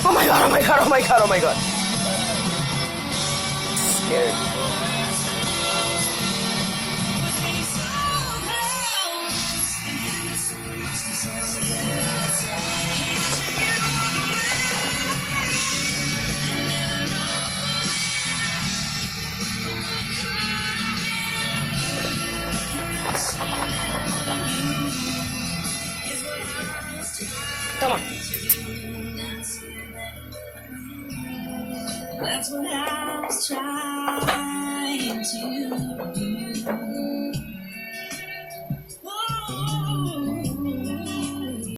Oh my god, oh my god, oh my god, oh my god. Scared. Come on. That's what I was trying to do.